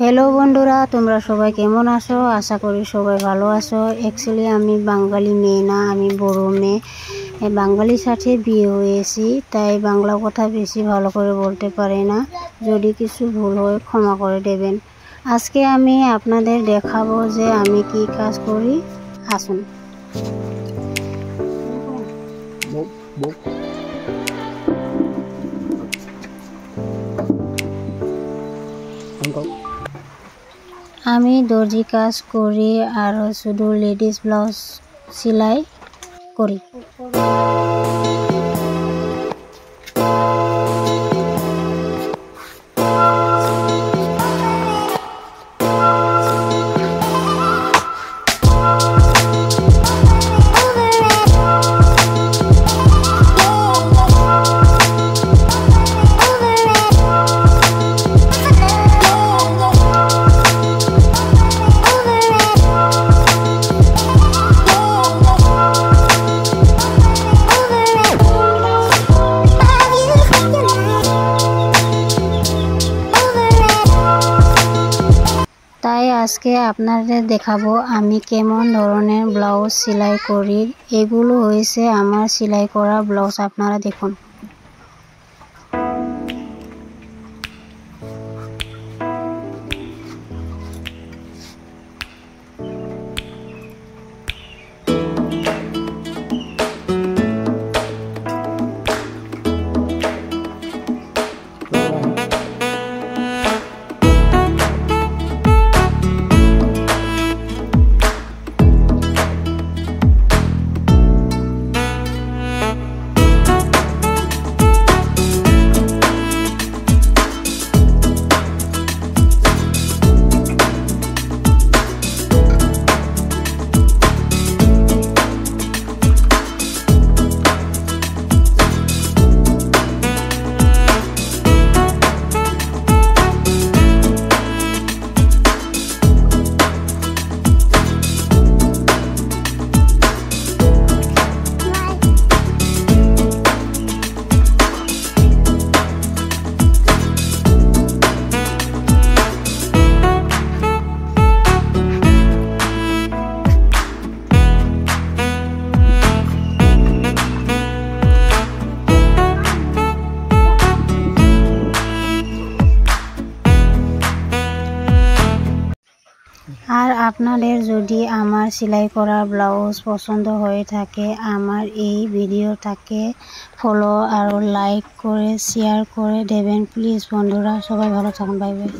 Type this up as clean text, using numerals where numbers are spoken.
Hello বন্ধুরা, তোমরা সবাই কেমন আছো? আশা করি সবাই ভালো আছো। অ্যাকচুয়ালি আমি বাঙালি মেয়ে না, আমি বড় মেয়ে। বাঙালির সাথে বিয়ে হয়েছি, তাই বাংলা কথা বেশি ভালো করে বলতে পারি না। যদি কিছু ভুল হয় ক্ষমা করে দেবেন। আজকে আমি আপনাদের দেখাবো যে আমি কি কাজ করি। আসুন। আমি দর্জি কাজ করি আর শুধু লেডিস ব্লাউজ সেলাই করি। তাই আজকে আপনাদের দেখাবো আমি কেমন ধরনের ব্লাউজ সেলাই করি। এগুলো হয়েছে আমার সেলাই করা ব্লাউজ, আপনারা দেখুন। আর আপনাদের যদি আমার সেলাই করা ব্লাউজ পছন্দ হয়ে থাকে, আমার এই ভিডিওটাকে ফলো আর লাইক করে শেয়ার করে দেবেন প্লিজ বন্ধুরা। সবাই ভালো থাকুন, বাই বাই।